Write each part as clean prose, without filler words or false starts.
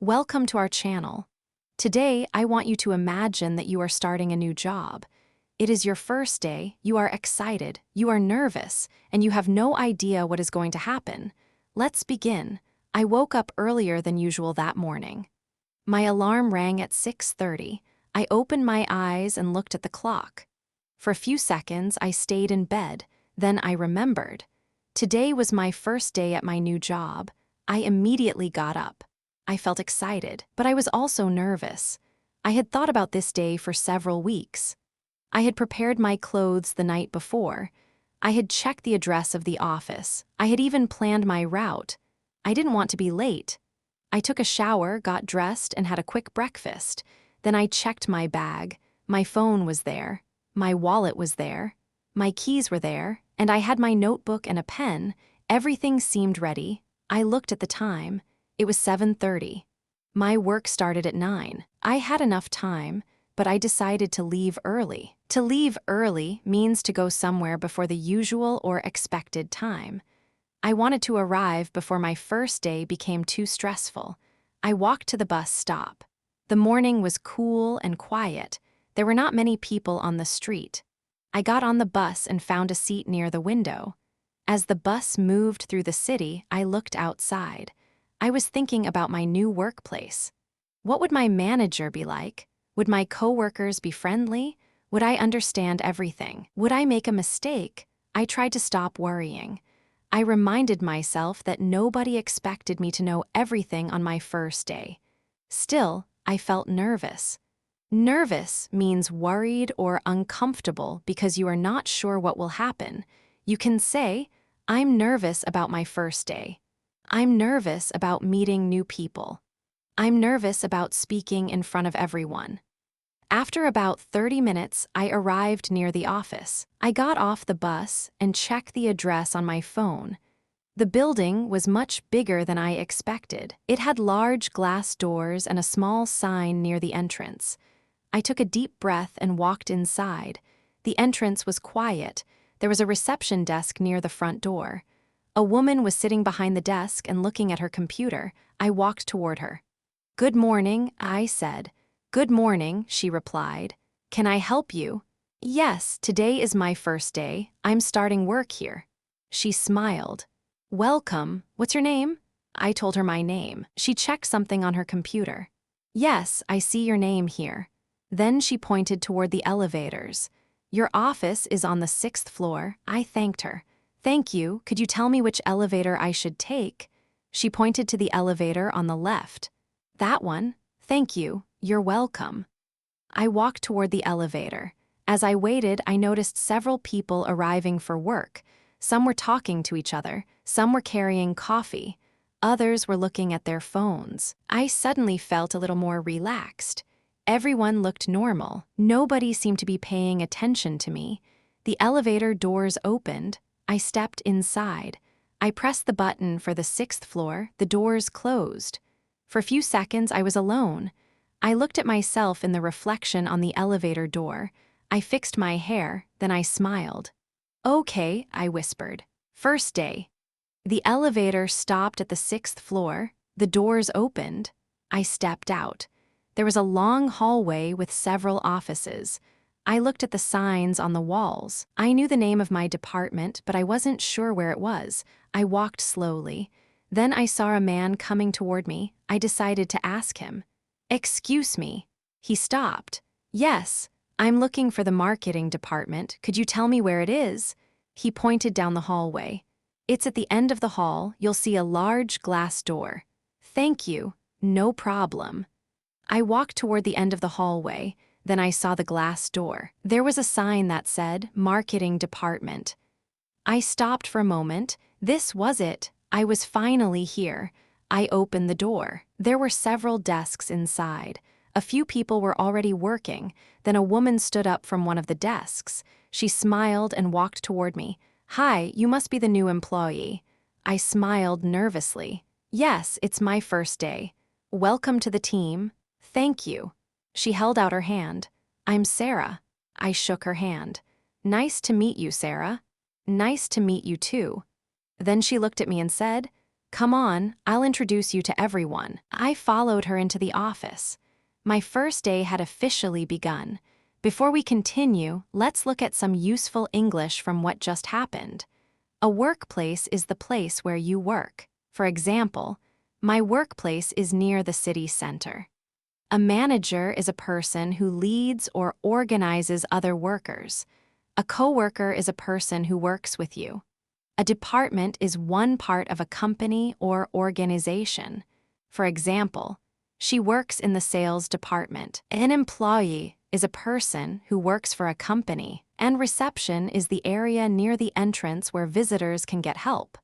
Welcome to our channel. Today, I want you to imagine that you are starting a new job. It is your first day, you are excited, you are nervous, and you have no idea what is going to happen. Let's begin. I woke up earlier than usual that morning. My alarm rang at 6:30. I opened my eyes and looked at the clock. For a few seconds, I stayed in bed. Then I remembered. Today was my first day at my new job. I immediately got up. I felt excited, but I was also nervous. I had thought about this day for several weeks. I had prepared my clothes the night before. I had checked the address of the office. I had even planned my route. I didn't want to be late. I took a shower, got dressed, and had a quick breakfast. Then I checked my bag. My phone was there. My wallet was there. My keys were there, and I had my notebook and a pen. Everything seemed ready. I looked at the time. It was 7:30. My work started at 9. I had enough time, but I decided to leave early. To leave early means to go somewhere before the usual or expected time. I wanted to arrive before my first day became too stressful. I walked to the bus stop. The morning was cool and quiet. There were not many people on the street. I got on the bus and found a seat near the window. As the bus moved through the city, I looked outside. I was thinking about my new workplace. What would my manager be like? Would my coworkers be friendly? Would I understand everything? Would I make a mistake? I tried to stop worrying. I reminded myself that nobody expected me to know everything on my first day. Still, I felt nervous. Nervous means worried or uncomfortable because you are not sure what will happen. You can say, "I'm nervous about my first day. I'm nervous about meeting new people. I'm nervous about speaking in front of everyone." After about 30 minutes, I arrived near the office. I got off the bus and checked the address on my phone. The building was much bigger than I expected. It had large glass doors and a small sign near the entrance. I took a deep breath and walked inside. The entrance was quiet. There was a reception desk near the front door. A woman was sitting behind the desk and looking at her computer. I walked toward her. "Good morning," I said. "Good morning," she replied. "Can I help you?" "Yes, today is my first day. I'm starting work here." She smiled. "Welcome. What's your name?" I told her my name. She checked something on her computer. "Yes, I see your name here." Then she pointed toward the elevators. "Your office is on the 6th floor." I thanked her. "Thank you. Could you tell me which elevator I should take?" She pointed to the elevator on the left. "That one? Thank you. You're welcome." I walked toward the elevator. As I waited, I noticed several people arriving for work. Some were talking to each other. Some were carrying coffee. Others were looking at their phones. I suddenly felt a little more relaxed. Everyone looked normal. Nobody seemed to be paying attention to me. The elevator doors opened. I stepped inside. I pressed the button for the 6th floor. The doors closed. For a few seconds, I was alone. I looked at myself in the reflection on the elevator door. I fixed my hair, then I smiled. "Okay," I whispered. "First day." The elevator stopped at the 6th floor. The doors opened. I stepped out. There was a long hallway with several offices. I looked at the signs on the walls. I knew the name of my department, but I wasn't sure where it was. I walked slowly. Then I saw a man coming toward me. I decided to ask him. "Excuse me." He stopped. "Yes, I'm looking for the marketing department. Could you tell me where it is?" He pointed down the hallway. "It's at the end of the hall. You'll see a large glass door." "Thank you. No problem." I walked toward the end of the hallway. Then I saw the glass door. There was a sign that said, "Marketing Department." I stopped for a moment. This was it. I was finally here. I opened the door. There were several desks inside. A few people were already working. Then a woman stood up from one of the desks. She smiled and walked toward me. "Hi, you must be the new employee." I smiled nervously. "Yes, it's my first day." "Welcome to the team." "Thank you." She held out her hand. "I'm Sarah." I shook her hand. "Nice to meet you, Sarah." "Nice to meet you too." Then she looked at me and said, Come on, I'll introduce you to everyone. I followed her into the office. My first day had officially begun. Before we continue, let's look at some useful English from what just happened. A workplace is the place where you work. For example, my workplace is near the city center. A manager is a person who leads or organizes other workers. A coworker is a person who works with you. A department is one part of a company or organization. For example, she works in the sales department. An employee is a person who works for a company, and reception is the area near the entrance where visitors can get help.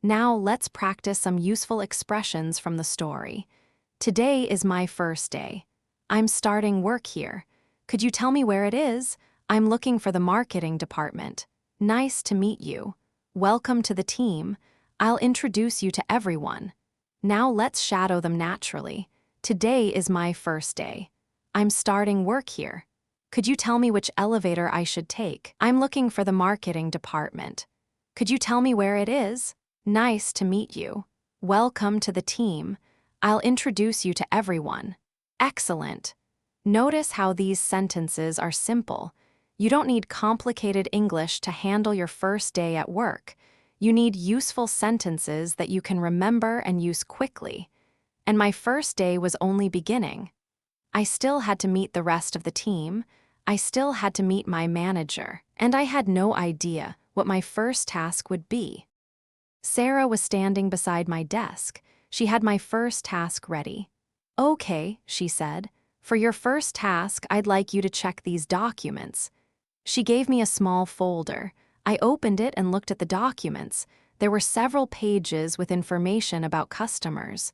Now let's practice some useful expressions from the story. Today is my first day. I'm starting work here. Could you tell me where it is? I'm looking for the marketing department. Nice to meet you. Welcome to the team. I'll introduce you to everyone. Now let's shadow them naturally. Today is my first day. I'm starting work here. Could you tell me which elevator I should take? I'm looking for the marketing department. Could you tell me where it is? Nice to meet you. Welcome to the team. I'll introduce you to everyone. Excellent. Notice how these sentences are simple. You don't need complicated English to handle your first day at work. You need useful sentences that you can remember and use quickly. And my first day was only beginning. I still had to meet the rest of the team. I still had to meet my manager, and I had no idea what my first task would be. Sarah was standing beside my desk. She had my first task ready. Okay, she said. For your first task, I'd like you to check these documents. She gave me a small folder. I opened it and looked at the documents. There were several pages with information about customers.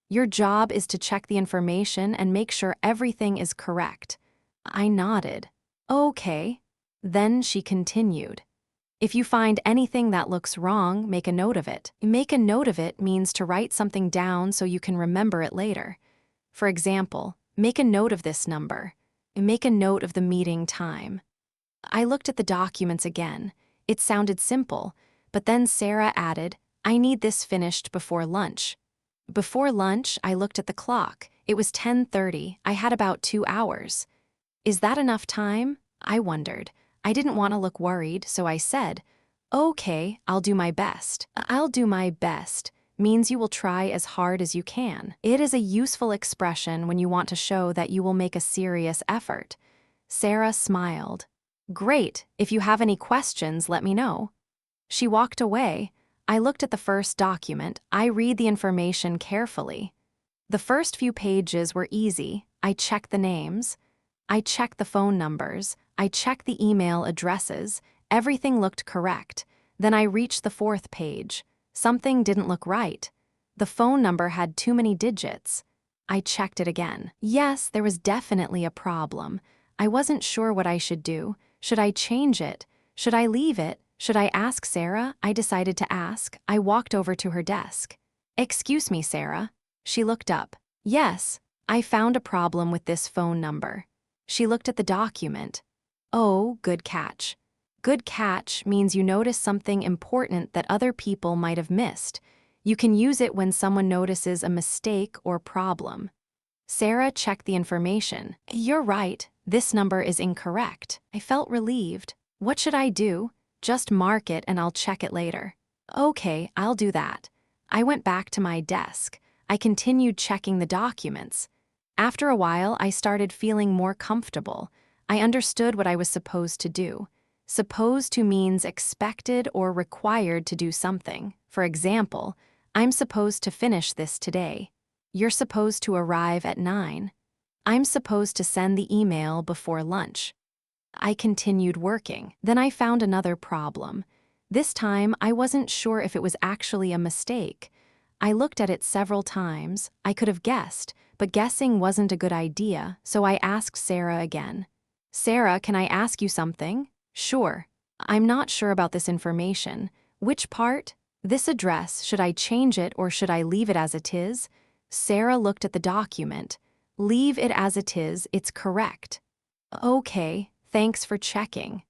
Your job is to check the information and make sure everything is correct. I nodded. Okay. Then she continued. If you find anything that looks wrong, make a note of it. Make a note of it means to write something down so you can remember it later. For example, make a note of this number. Make a note of the meeting time. I looked at the documents again. It sounded simple, but then Sarah added, I need this finished before lunch. Before lunch, I looked at the clock. It was 10:30. I had about 2 hours. Is that enough time? I wondered. I didn't want to look worried, so I said, okay, I'll do my best. I'll do my best means you will try as hard as you can. It is a useful expression when you want to show that you will make a serious effort. Sarah smiled. Great, if you have any questions, let me know. She walked away. I looked at the first document. I read the information carefully. The first few pages were easy. I checked the names. I checked the phone numbers. I checked the email addresses. Everything looked correct. Then I reached the fourth page. Something didn't look right. The phone number had too many digits. I checked it again. Yes, there was definitely a problem. I wasn't sure what I should do. Should I change it? Should I leave it? Should I ask Sarah? I decided to ask. I walked over to her desk. Excuse me, Sarah. She looked up. Yes, I found a problem with this phone number. She looked at the document. Oh, good catch. Good catch means you notice something important that other people might have missed. You can use it when someone notices a mistake or problem. Sarah checked the information. You're right, this number is incorrect. I felt relieved. What should I do? Just mark it and I'll check it later. Okay, I'll do that. I went back to my desk. I continued checking the documents. After a while, I started feeling more comfortable. I understood what I was supposed to do. Supposed to means expected or required to do something. For example, I'm supposed to finish this today. You're supposed to arrive at 9. I'm supposed to send the email before lunch. I continued working. Then I found another problem. This time, I wasn't sure if it was actually a mistake. I looked at it several times. I could have guessed, but guessing wasn't a good idea, so I asked Sarah again. Sarah, can I ask you something? Sure. I'm not sure about this information. Which part? This address, should I change it or should I leave it as it is? Sarah looked at the document. Leave it as it is, it's correct. Okay, thanks for checking.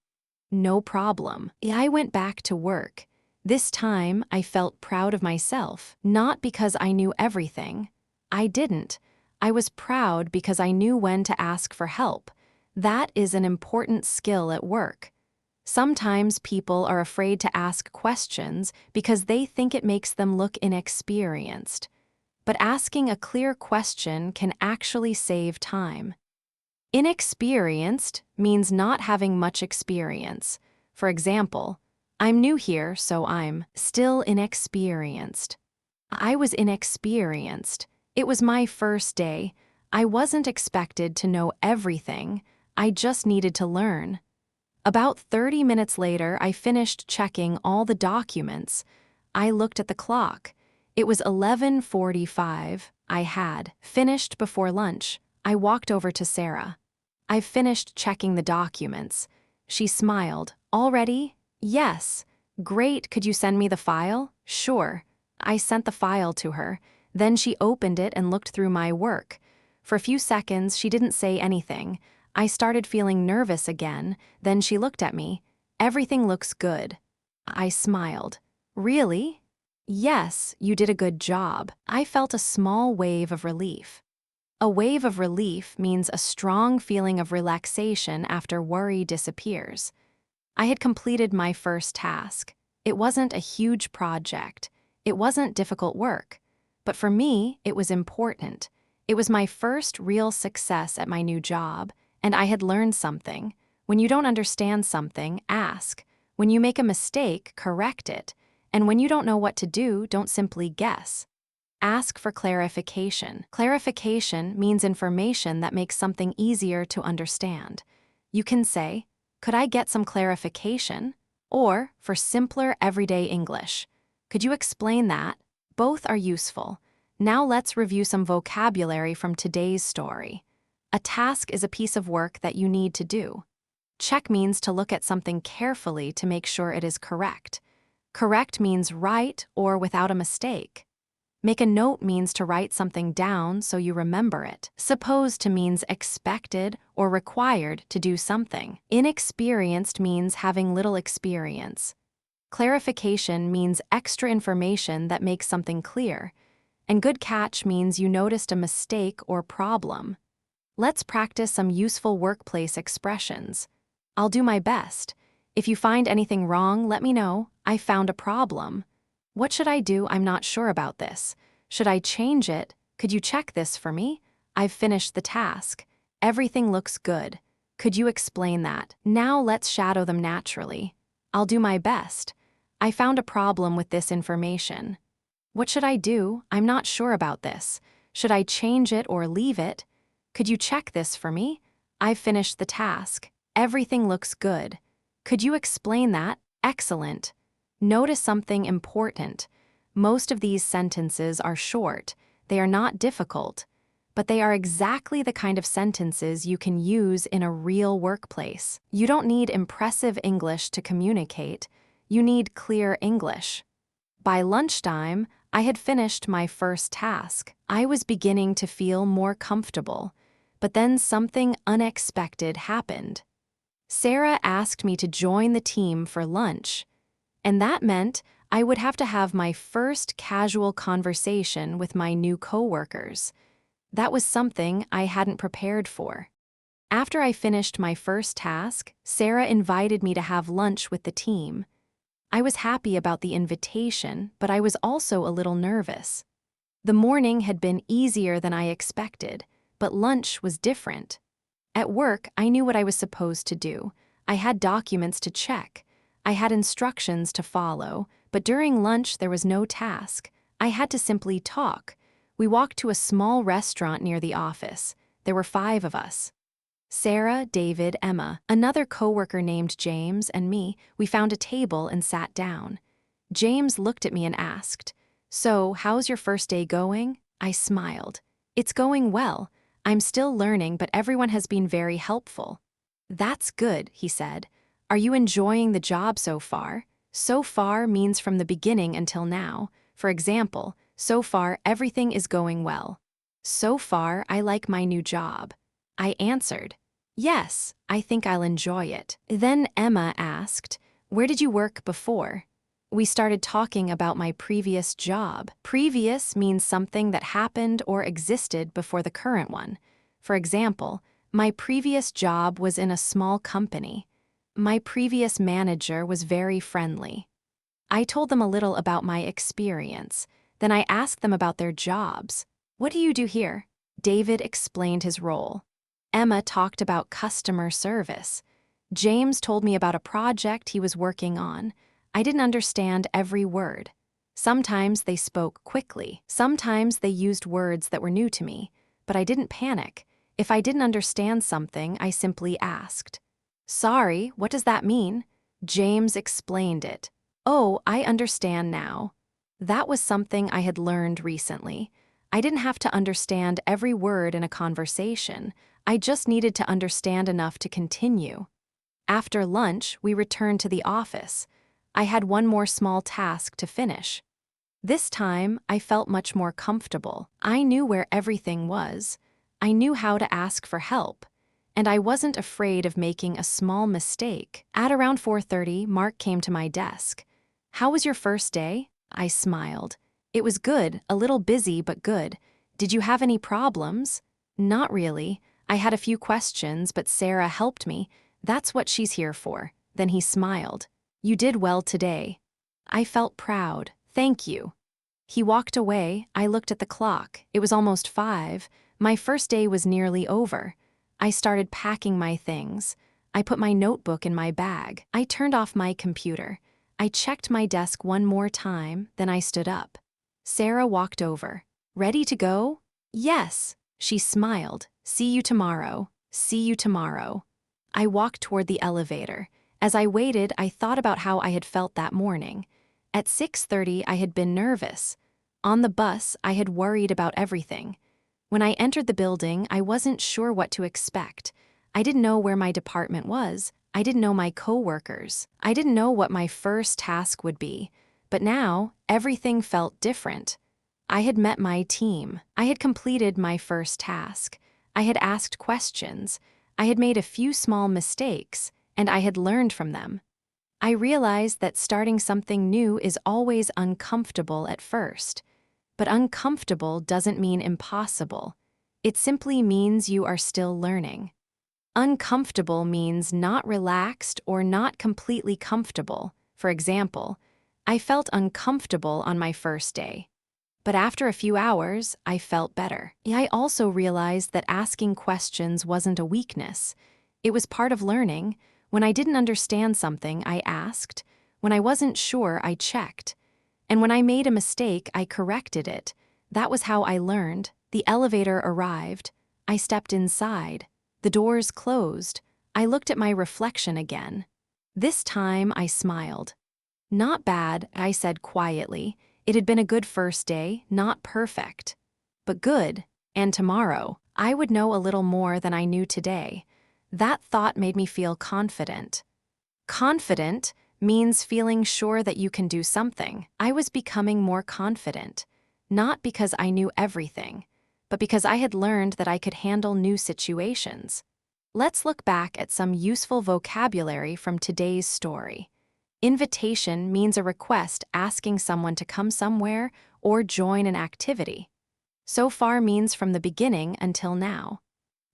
No problem. I went back to work. This time, I felt proud of myself, not because I knew everything. I didn't. I was proud because I knew when to ask for help. That is an important skill at work. Sometimes people are afraid to ask questions because they think it makes them look inexperienced. But asking a clear question can actually save time. Inexperienced means not having much experience. For example, I'm new here, so I'm still inexperienced. I was inexperienced. It was my first day. I wasn't expected to know everything. I just needed to learn. About 30 minutes later, I finished checking all the documents. I looked at the clock. It was 11:45. I had finished before lunch. I walked over to Sarah. "I've finished checking the documents." She smiled. "Already?" "Yes." "Great, could you send me the file?" "Sure." I sent the file to her. Then she opened it and looked through my work. For a few seconds, she didn't say anything. I started feeling nervous again. Then she looked at me. "Everything looks good." I smiled. "Really?" "Yes, you did a good job." I felt a small wave of relief. A wave of relief means a strong feeling of relaxation after worry disappears. I had completed my first task. It wasn't a huge project. It wasn't difficult work. But for me, it was important. It was my first real success at my new job, and I had learned something. When you don't understand something, ask. When you make a mistake, correct it. And when you don't know what to do, don't simply guess. Ask for clarification. Clarification means information that makes something easier to understand. You can say, "Could I get some clarification?" Or, for simpler everyday English, "Could you explain that?" Both are useful. Now let's review some vocabulary from today's story. A task is a piece of work that you need to do. Check means to look at something carefully to make sure it is correct. Correct means right or without a mistake. Make a note means to write something down so you remember it. Supposed means expected or required to do something. Inexperienced means having little experience. Clarification means extra information that makes something clear. And good catch means you noticed a mistake or problem. Let's practice some useful workplace expressions. "I'll do my best." "If you find anything wrong, let me know. I found a problem." "What should I do? I'm not sure about this." "Should I change it? Could you check this for me?" "I've finished the task." "Everything looks good." "Could you explain that?" Now let's shadow them naturally. "I'll do my best." "I found a problem with this information." "What should I do? I'm not sure about this." "Should I change it or leave it?" "Could you check this for me?" "I've finished the task." "Everything looks good." "Could you explain that?" "Excellent." Notice something important. Most of these sentences are short. They are not difficult. But they are exactly the kind of sentences you can use in a real workplace. You don't need impressive English to communicate. You need clear English. By lunchtime, I had finished my first task. I was beginning to feel more comfortable. But then something unexpected happened. Sarah asked me to join the team for lunch. And that meant I would have to have my first casual conversation with my new coworkers. That was something I hadn't prepared for. After I finished my first task, Sarah invited me to have lunch with the team. I was happy about the invitation, but I was also a little nervous. The morning had been easier than I expected, but lunch was different. At work, I knew what I was supposed to do. I had documents to check. I had instructions to follow, but during lunch there was no task. I had to simply talk. We walked to a small restaurant near the office. There were 5 of us. Sarah, David, Emma, another coworker named James, and me. We found a table and sat down. James looked at me and asked, "So, how's your first day going?" I smiled. "It's going well. I'm still learning, but everyone has been very helpful." "That's good," he said. "Are you enjoying the job so far?" So far means from the beginning until now. For example, so far everything is going well. So far I like my new job. I answered, "Yes, I think I'll enjoy it." Then Emma asked, "Where did you work before?" We started talking about my previous job. Previous means something that happened or existed before the current one. For example, my previous job was in a small company. My previous manager was very friendly. I told them a little about my experience. Then I asked them about their jobs. What do you do here? David explained his role. Emma talked about customer service. James told me about a project he was working on. I didn't understand every word. Sometimes they spoke quickly. Sometimes they used words that were new to me. But I didn't panic. If I didn't understand something, I simply asked. Sorry, what does that mean? James explained it. Oh, I understand now. That was something I had learned recently. I didn't have to understand every word in a conversation. I just needed to understand enough to continue. After lunch, we returned to the office. I had one more small task to finish. This time, I felt much more comfortable. I knew where everything was. I knew how to ask for help. And I wasn't afraid of making a small mistake. At around 4:30, Mark came to my desk. How was your first day? I smiled. It was good, a little busy but good. Did you have any problems? Not really. I had a few questions, but Sarah helped me. That's what she's here for. Then he smiled. You did well today. I felt proud. Thank you. He walked away. I looked at the clock. It was almost 5. My first day was nearly over. I started packing my things. I put my notebook in my bag. I turned off my computer. I checked my desk one more time, then I stood up. Sarah walked over. Ready to go? Yes. She smiled. See you tomorrow. See you tomorrow. I walked toward the elevator. As I waited, I thought about how I had felt that morning. At 6:30, I had been nervous. On the bus, I had worried about everything. When I entered the building, I wasn't sure what to expect. I didn't know where my department was. I didn't know my coworkers. I didn't know what my first task would be. But now, everything felt different. I had met my team. I had completed my first task. I had asked questions. I had made a few small mistakes, and I had learned from them. I realized that starting something new is always uncomfortable at first. But uncomfortable doesn't mean impossible. It simply means you are still learning. Uncomfortable means not relaxed or not completely comfortable. For example, I felt uncomfortable on my first day. But after a few hours, I felt better. I also realized that asking questions wasn't a weakness. It was part of learning. When I didn't understand something, I asked. When I wasn't sure, I checked. And when I made a mistake, I corrected it. That was how I learned. The elevator arrived. I stepped inside. The doors closed. I looked at my reflection again. This time, I smiled. Not bad, I said quietly. It had been a good first day, not perfect. But good, and tomorrow, I would know a little more than I knew today. That thought made me feel confident. Confident means feeling sure that you can do something. I was becoming more confident, not because I knew everything, but because I had learned that I could handle new situations. Let's look back at some useful vocabulary from today's story. Invitation means a request asking someone to come somewhere or join an activity. So far means from the beginning until now.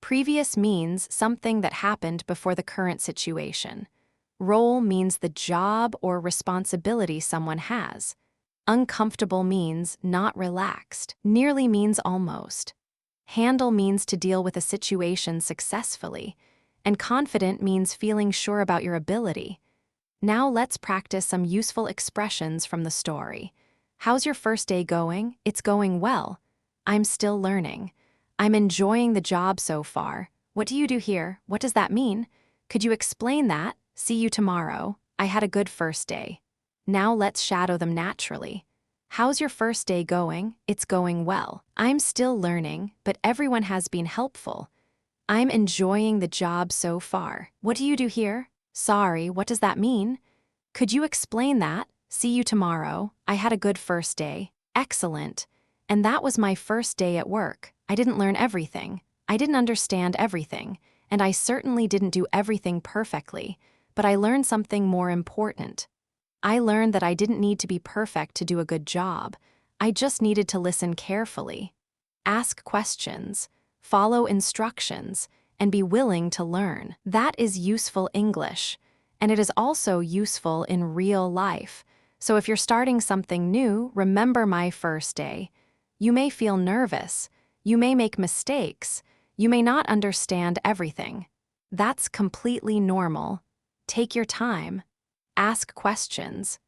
Previous means something that happened before the current situation. Role means the job or responsibility someone has. Uncomfortable means not relaxed. Nearly means almost. Handle means to deal with a situation successfully. And confident means feeling sure about your ability. Now let's practice some useful expressions from the story. How's your first day going? It's going well. I'm still learning. I'm enjoying the job so far. What do you do here? What does that mean? Could you explain that? See you tomorrow. I had a good first day. Now let's shadow them naturally. How's your first day going? It's going well. I'm still learning, but everyone has been helpful. I'm enjoying the job so far. What do you do here? Sorry, what does that mean? Could you explain that? See you tomorrow. I had a good first day. Excellent. And that was my first day at work. I didn't learn everything. I didn't understand everything. And I certainly didn't do everything perfectly. But I learned something more important. I learned that I didn't need to be perfect to do a good job. I just needed to listen carefully, ask questions, follow instructions, and be willing to learn. That is useful English, and it is also useful in real life. So if you're starting something new, remember my first day. You may feel nervous. You may make mistakes. You may not understand everything. That's completely normal. Take your time. Ask questions.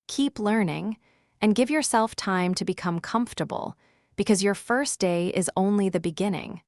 Keep learning, and give yourself time to become comfortable, because your first day is only the beginning.